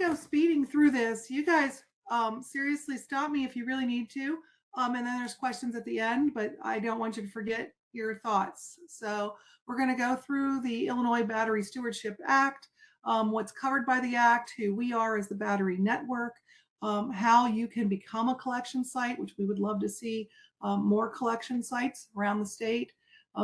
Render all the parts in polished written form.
go speeding through this. You guys seriously stop me if you really need to. And then there's questions at the end, but I don't want you to forget your thoughts. So we're going to go through the Illinois Battery Stewardship Act, what's covered by the act, who we are as the battery network, how you can become a collection site, which we would love to see more collection sites around the state,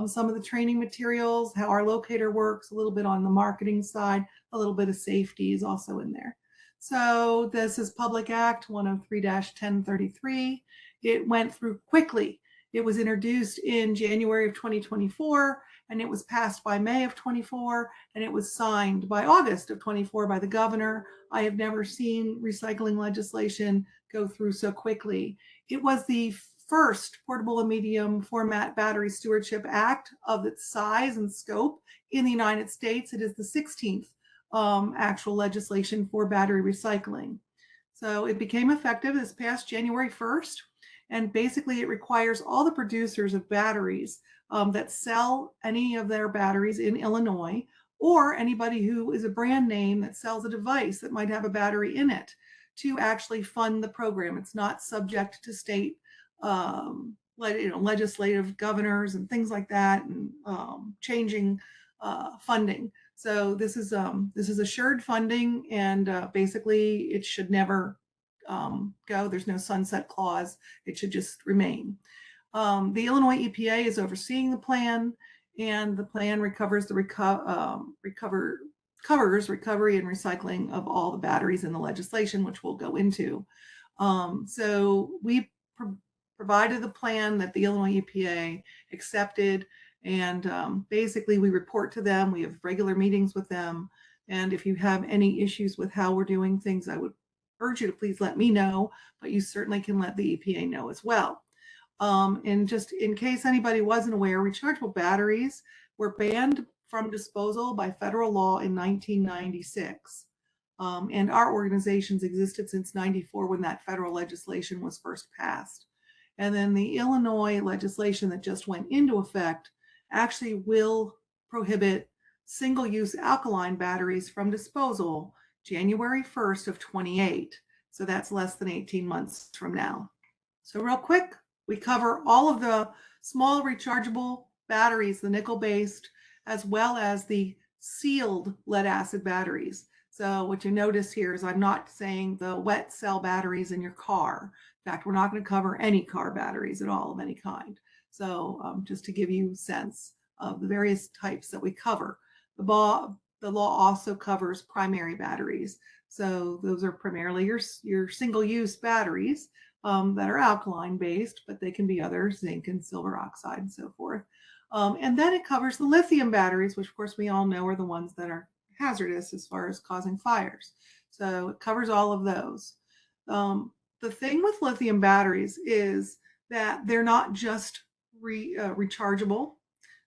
some of the training materials, how our locator works, a little bit on the marketing side, a little bit of safety is also in there. So this is Public Act 103-1033. It went through quickly. It was introduced in January of 2024, and it was passed by May of 24, and it was signed by August of 24 by the governor. I have never seen recycling legislation go through so quickly. It was the first portable and medium format battery stewardship act of its size and scope in the United States. It is the 16th actual legislation for battery recycling. So it became effective this past January 1st. And basically it requires all the producers of batteries that sell any of their batteries in Illinois, or anybody who is a brand name that sells a device that might have a battery in it, to actually fund the program. It's not subject to state legislative governors and things like that, and changing funding. So this is assured funding, and basically it should never go. There's no sunset clause. It should just remain. The Illinois EPA is overseeing the plan, and the plan recovers the covers recovery and recycling of all the batteries in the legislation, which we'll go into. So we provided the plan that the Illinois EPA accepted, and basically we report to them. We have regular meetings with them, and if you have any issues with how we're doing things, I would urge you to please let me know, but you certainly can let the EPA know as well. And just in case anybody wasn't aware, rechargeable batteries were banned from disposal by federal law in 1996. And our organizations existed since 94 when that federal legislation was first passed. And then the Illinois legislation that just went into effect actually will prohibit single-use alkaline batteries from disposal January 1st of 28. So that's less than 18 months from now. So real quick, we cover all of the small rechargeable batteries, the nickel-based, as well as the sealed lead-acid batteries. So what you notice here is I'm not saying the wet cell batteries in your car. In fact, we're not going to cover any car batteries at all of any kind. So just to give you a sense of the various types that we cover. The law also covers primary batteries. So those are primarily your single-use batteries that are alkaline based, but they can be other zinc and silver oxide and so forth. And then it covers the lithium batteries, which of course we all know are the ones that are hazardous as far as causing fires. So it covers all of those. The thing with lithium batteries is that they're not just rechargeable.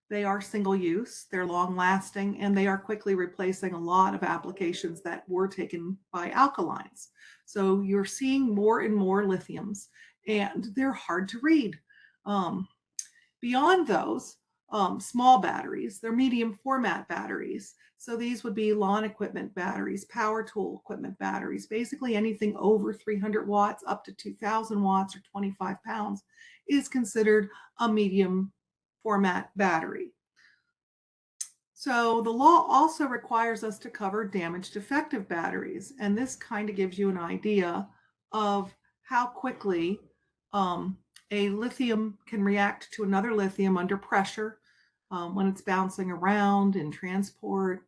They are single use, they're long lasting, and they are quickly replacing a lot of applications that were taken by alkalines. So you're seeing more and more lithiums, and they're hard to read. Beyond those, small batteries, they're medium format batteries. So these would be lawn equipment batteries, power tool equipment batteries, basically anything over 300 watts up to 2,000 watts or 25 pounds is considered a medium format battery. So the law also requires us to cover damaged defective batteries, and this kind of gives you an idea of how quickly a lithium can react to another lithium under pressure when it's bouncing around in transport.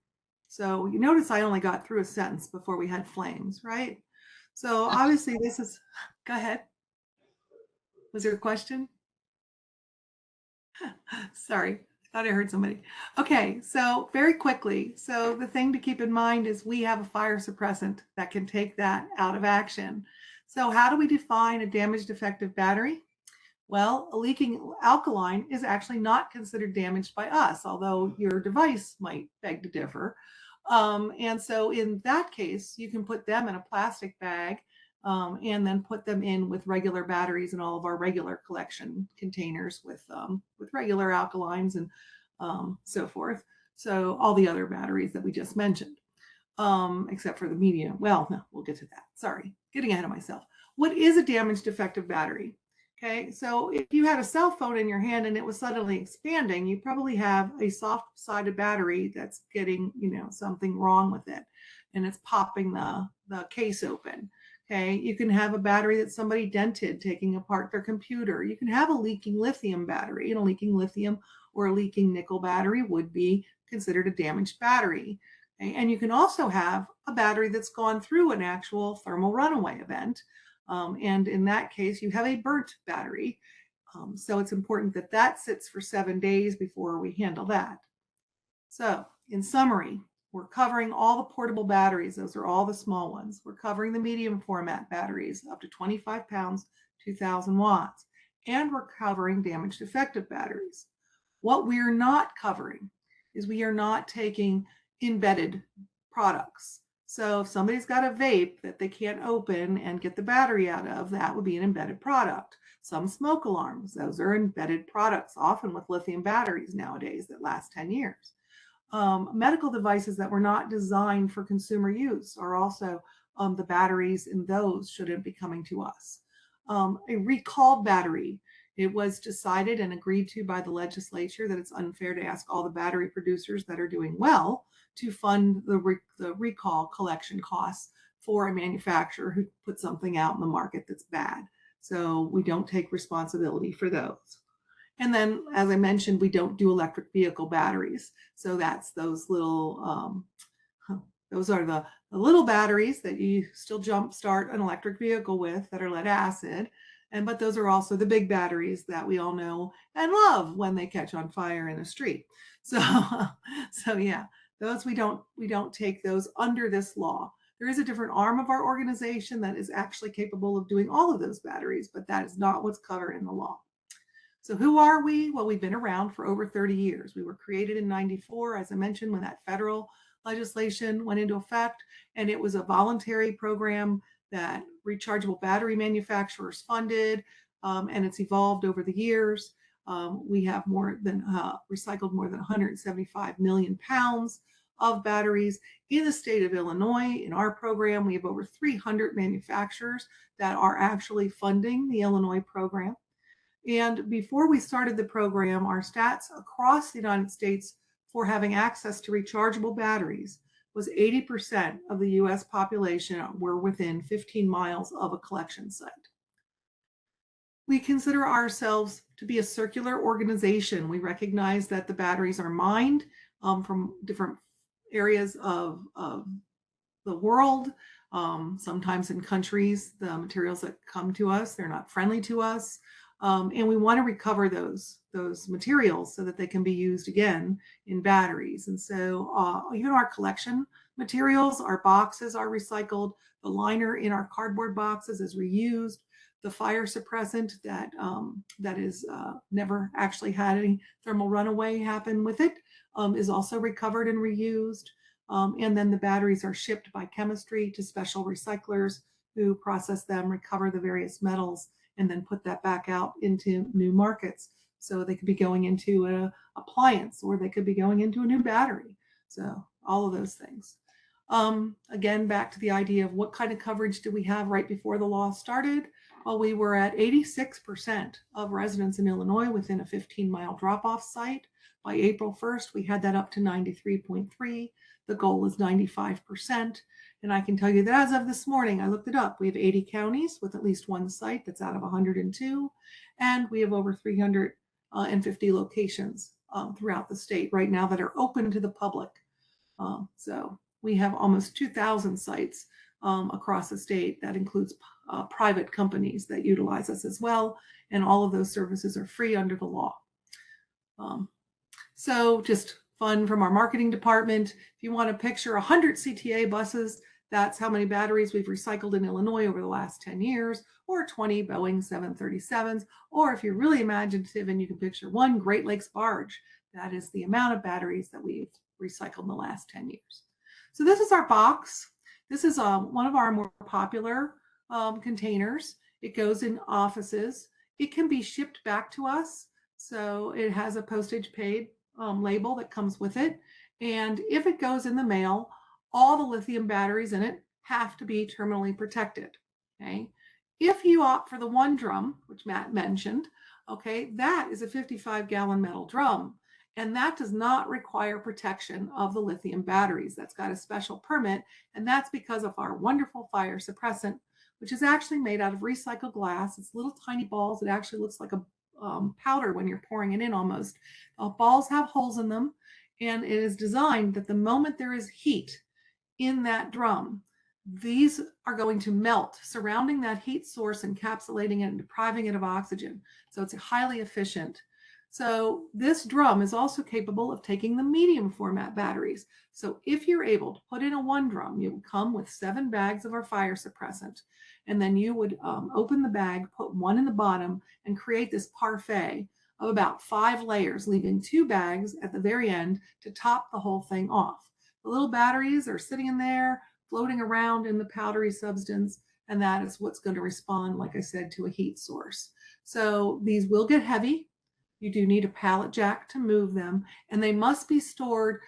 So you notice I only got through a sentence before we had flames, right? So obviously this is, go ahead. Was there a question? Sorry, I thought I heard somebody. Okay, so very quickly. So the thing to keep in mind is we have a fire suppressant that can take that out of action. So how do we define a damaged defective battery? Well, a leaking alkaline is actually not considered damaged by us, although your device might beg to differ. And so in that case, you can put them in a plastic bag and then put them in with regular batteries in all of our regular collection containers with regular alkalines and so forth. So all the other batteries that we just mentioned. except for the medium. Well, no, we'll get to that. Sorry, getting ahead of myself. What is a damaged defective battery? Okay, so if you had a cell phone in your hand and it was suddenly expanding, you probably have a soft-sided battery that's getting, something wrong with it, and it's popping the case open. Okay, you can have a battery that somebody dented taking apart their computer. You can have a leaking lithium battery, and a leaking lithium or a leaking nickel battery would be considered a damaged battery. Okay? And you can also have a battery that's gone through an actual thermal runaway event. And in that case, you have a burnt battery. So it's important that that sits for 7 days before we handle that. So in summary, we're covering all the portable batteries. Those are all the small ones. We're covering the medium format batteries up to 25 pounds, 2,000 watts. And we're covering damaged defective batteries. What we're not covering is we are not taking embedded products. So if somebody's got a vape that they can't open and get the battery out of, that would be an embedded product. Some smoke alarms, those are embedded products, often with lithium batteries nowadays that last 10 years. Medical devices that were not designed for consumer use are also the batteries in those shouldn't be coming to us. A recalled battery, it was decided and agreed to by the legislature that it's unfair to ask all the battery producers that are doing well to fund the recall collection costs for a manufacturer who put something out in the market that's bad. So we don't take responsibility for those. And then, as I mentioned, we don't do electric vehicle batteries. So that's those little, those are the little batteries that you still jumpstart an electric vehicle with that are lead acid. But those are also the big batteries that we all know and love when they catch on fire in a street. So yeah, those we don't take those under this law. There is a different arm of our organization that is actually capable of doing all of those batteries, but that is not what's covered in the law. So who are we? Well, we've been around for over 30 years. We were created in 94, as I mentioned, when that federal legislation went into effect, and it was a voluntary program that rechargeable battery manufacturers funded, and it's evolved over the years. We have recycled more than 175 million pounds of batteries in the state of Illinois. In our program, we have over 300 manufacturers that are actually funding the Illinois program. And before we started the program, our stats across the United States for having access to rechargeable batteries was 80% of the US population were within 15 miles of a collection site. We consider ourselves to be a circular organization. We recognize that the batteries are mined from different areas of the world. Sometimes in countries, the materials that come to us, they're not friendly to us. And we want to recover those materials so that they can be used again in batteries. And so even our collection materials, our boxes are recycled. The liner in our cardboard boxes is reused. The fire suppressant that is never actually had any thermal runaway happen with it is also recovered and reused. And then the batteries are shipped by chemistry to special recyclers who process them, recover the various metals, and then put that back out into new markets. So they could be going into an appliance, or they could be going into a new battery. So all of those things. Again, back to the idea of what kind of coverage do we have right before the law started? Well, we were at 86% of residents in Illinois within a 15-mile drop-off site. By April 1st, we had that up to 93.3. The goal is 95%. And I can tell you that as of this morning, I looked it up, we have 80 counties with at least one site that's out of 102. And we have over 350 locations throughout the state right now that are open to the public. So we have almost 2,000 sites across the state. That includes private companies that utilize us as well. And all of those services are free under the law. So just fun from our marketing department. If you want to picture 100 CTA buses, that's how many batteries we've recycled in Illinois over the last 10 years, or 20 Boeing 737s. Or if you're really imaginative and you can picture one Great Lakes barge, that is the amount of batteries that we've recycled in the last 10 years. So this is our box. This is one of our more popular containers. It goes in offices. It can be shipped back to us. So it has a postage paid label that comes with it. And if it goes in the mail, all the lithium batteries in it have to be terminally protected. Okay. If you opt for the one drum, which Matt mentioned, okay, that is a 55-gallon metal drum. And that does not require protection of the lithium batteries. That's got a special permit, and that's because of our wonderful fire suppressant, which is actually made out of recycled glass. It's little tiny balls. It actually looks like a powder when you're pouring it in almost. Balls have holes in them, and it is designed that the moment there is heat in that drum, these are going to melt, surrounding that heat source, encapsulating it and depriving it of oxygen. So it's highly efficient. So this drum is also capable of taking the medium format batteries. So if you're able to put in a one drum, you would come with 7 bags of our fire suppressant, and then you would open the bag, put one in the bottom, and create this parfait of about 5 layers, leaving 2 bags at the very end to top the whole thing off. The little batteries are sitting in there, floating around in the powdery substance, and that is what's going to respond, like I said, to a heat source. So these will get heavy. You do need a pallet jack to move them, and they must be stored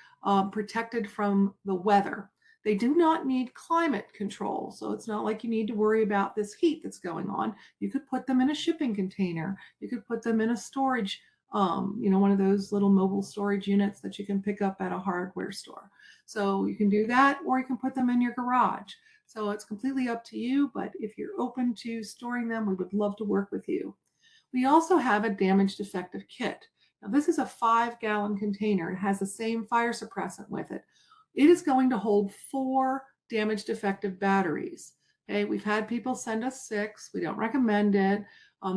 protected from the weather. They do not need climate control, so it's not like you need to worry about this heat that's going on. You could put them in a shipping container. You could put them in a storage, one of those little mobile storage units that you can pick up at a hardware store. So you can do that, or you can put them in your garage. So it's completely up to you, but if you're open to storing them, we would love to work with you. We also have a damage defective kit. Now this is a 5-gallon container. It has the same fire suppressant with it. It is going to hold 4 damage defective batteries. Okay, we've had people send us 6. We don't recommend it.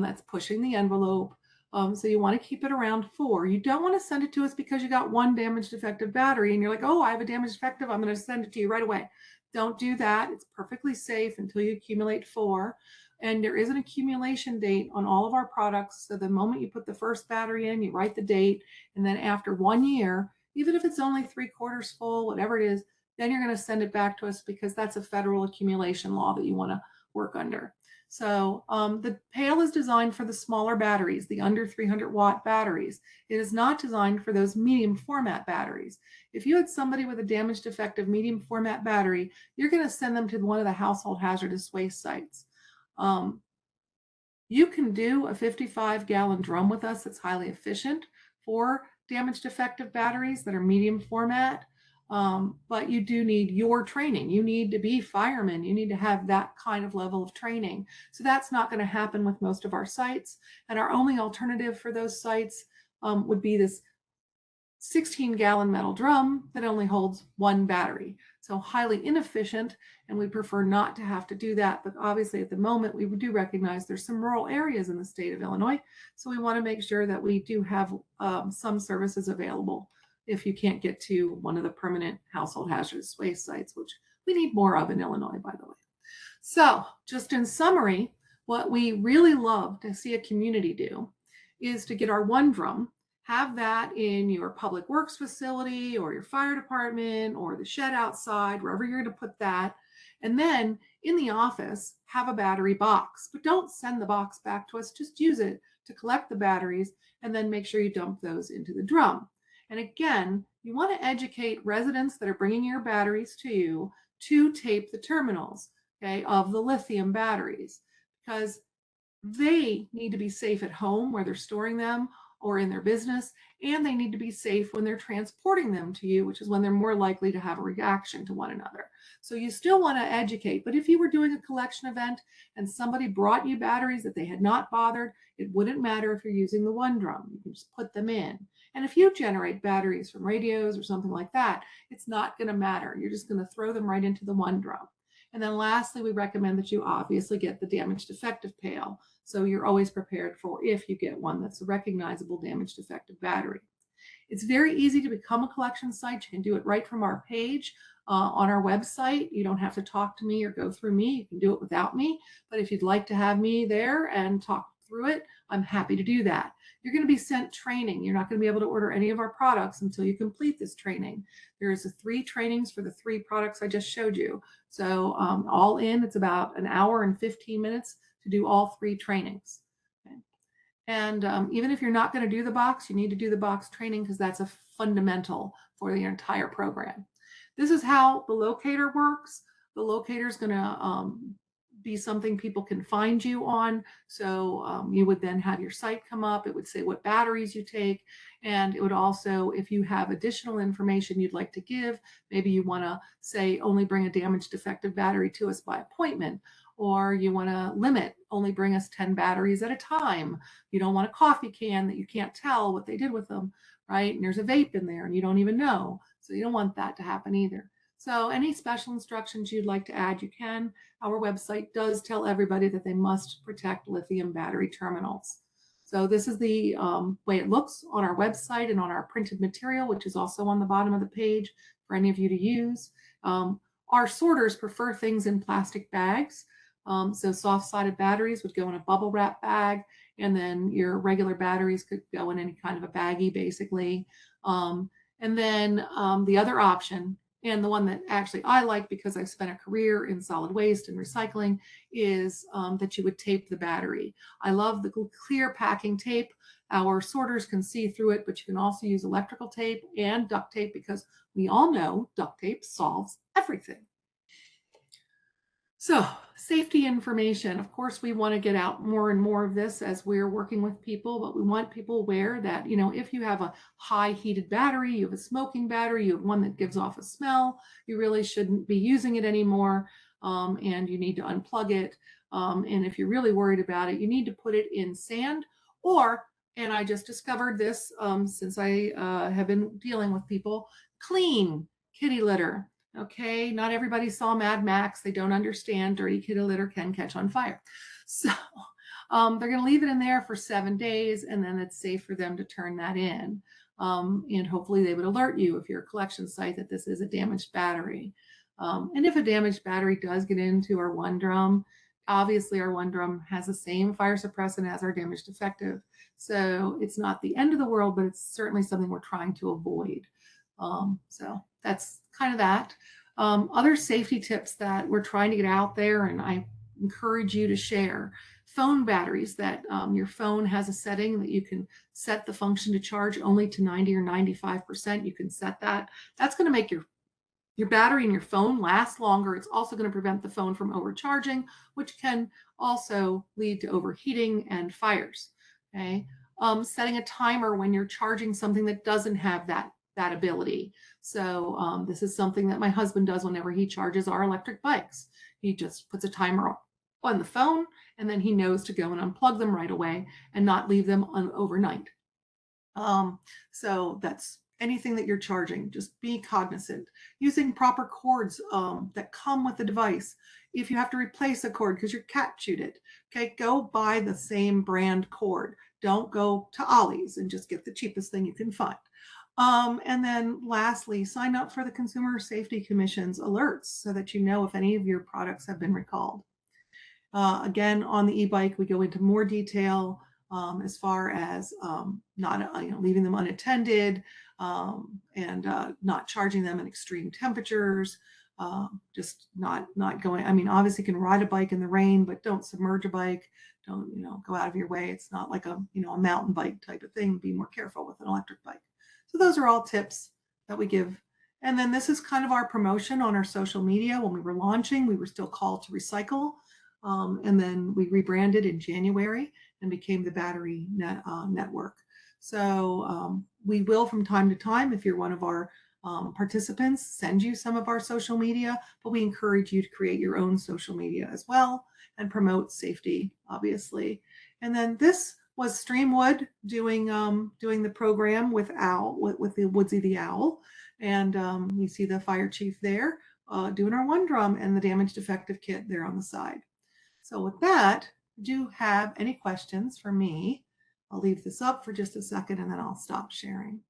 That's pushing the envelope. So you want to keep it around 4. You don't want to send it to us because you got 1 damage defective battery and you're like, oh, I have a damage defective, I'm going to send it to you right away. Don't do that. It's perfectly safe until you accumulate 4. And there is an accumulation date on all of our products. So the moment you put the first battery in, you write the date, and then after 1 year, even if it's only 3/4 full, whatever it is, then you're going to send it back to us, because that's a federal accumulation law that you want to work under. So the pail is designed for the smaller batteries, the under 300-watt batteries. It is not designed for those medium format batteries. If you had somebody with a damage defective medium format battery, you're going to send them to one of the household hazardous waste sites. You can do a 55-gallon drum with us that's highly efficient for damage defective batteries that are medium format. But you do need your training. You need to be firemen. You need to have that kind of level of training. So that's not going to happen with most of our sites. And our only alternative for those sites would be this 16-gallon metal drum that only holds 1 battery. So highly inefficient, and we prefer not to have to do that. But obviously at the moment, we do recognize there's some rural areas in the state of Illinois. So we want to make sure that we do have some services available if you can't get to one of the permanent household hazardous waste sites, which we need more of in Illinois, by the way. So just in summary, what we really love to see a community do is to get our one drum, have that in your public works facility or your fire department or the shed outside, wherever you're going to put that. And then in the office, have a battery box, but don't send the box back to us. Just use it to collect the batteries and then make sure you dump those into the drum. And again, you want to educate residents that are bringing your batteries to you to tape the terminals, okay, of the lithium batteries, because they need to be safe at home where they're storing them or in their business, and they need to be safe when they're transporting them to you, which is when they're more likely to have a reaction to one another. So you still want to educate, but if you were doing a collection event and somebody brought you batteries that they had not bothered, it wouldn't matter if you're using the one drum. You can just put them in. And if you generate batteries from radios or something like that, it's not going to matter. You're just going to throw them right into the one drum. And then lastly, we recommend that you obviously get the damage defective pail. So you're always prepared for if you get one that's a recognizable damage defective battery. It's very easy to become a collection site. You can do it right from our page on our website. You don't have to talk to me or go through me. You can do it without me. But if you'd like to have me there and talk through it, I'm happy to do that. You're going to be sent training. You're not going to be able to order any of our products until you complete this training. There's 3 trainings for the 3 products I just showed you. So all in, it's about an hour and 15 minutes to do all 3 trainings. Okay. And even if you're not going to do the box, you need to do the box training because that's a fundamental for the entire program. This is how the locator works. The locator is going to be something people can find you on. So you would then have your site come up. It would say what batteries you take. And it would also, if you have additional information you'd like to give, maybe you want to say only bring a damaged defective battery to us by appointment, or you want to limit, only bring us 10 batteries at a time. You don't want a coffee can that you can't tell what they did with them, right? And there's a vape in there and you don't even know. So you don't want that to happen either. So any special instructions you'd like to add, you can. Our website does tell everybody that they must protect lithium battery terminals. So this is the way it looks on our website and on our printed material, which is also on the bottom of the page for any of you to use. Our sorters prefer things in plastic bags. So soft-sided batteries would go in a bubble wrap bag, and then your regular batteries could go in any kind of a baggie, basically. And then the other option, and the one that actually I like because I've spent a career in solid waste and recycling, is that you would tape the battery. I love the clear packing tape. Our sorters can see through it, but you can also use electrical tape and duct tape because we all know duct tape solves everything. So safety information, of course, we want to get out more and more of this as we're working with people, but we want people aware that, you know, if you have a high heated battery, you have a smoking battery, you have one that gives off a smell, you really shouldn't be using it anymore, and you need to unplug it. And if you're really worried about it, you need to put it in sand, or, and I just discovered this since I have been dealing with people, clean kitty litter. Okay, not everybody saw Mad Max. They don't understand dirty kitty litter can catch on fire. So they're going to leave it in there for 7 days, and then it's safe for them to turn that in. And hopefully they would alert you if you're a collection site that this is a damaged battery. And if a damaged battery does get into our one drum, obviously our one drum has the same fire suppressant as our damaged defective. So it's not the end of the world, but it's certainly something we're trying to avoid. So that's kind of that. Other safety tips that we're trying to get out there, and I encourage you to share. Phone batteries, that your phone has a setting that you can set the function to charge only to 90 or 95%. You can set that. That's going to make your battery in your phone lasts longer. It's also going to prevent the phone from overcharging, which can also lead to overheating and fires. Okay. Setting a timer when you're charging something that doesn't have that ability. So this is something that my husband does whenever he charges our electric bikes. He just puts a timer on the phone, and then he knows to go and unplug them right away and not leave them on overnight. So that's anything that you're charging. Just be cognizant. Using proper cords that come with the device. If you have to replace a cord because your cat chewed it, okay, go buy the same brand cord. Don't go to Ollie's and just get the cheapest thing you can find. And then lastly, sign up for the Consumer Safety Commission's alerts so that you know if any of your products have been recalled. Again, on the e-bike, we go into more detail as far as not leaving them unattended and not charging them in extreme temperatures. Just not going. I mean, obviously, you can ride a bike in the rain, but don't submerge a bike. Don't go out of your way. It's not like a a mountain bike type of thing. Be more careful with an electric bike. So those are all tips that we give. And then this is kind of our promotion on our social media. When we were launching, we were still called to recycle. And then we rebranded in January and became the Battery Network. So we will, from time to time, if you're one of our participants, send you some of our social media, but we encourage you to create your own social media as well and promote safety, obviously. And then this was Streamwood doing the program with the Woodsy the Owl, and you see the fire chief there doing our one drum and the damaged defective kit there on the side. So with that, do you have any questions for me? I'll leave this up for just a second and then I'll stop sharing.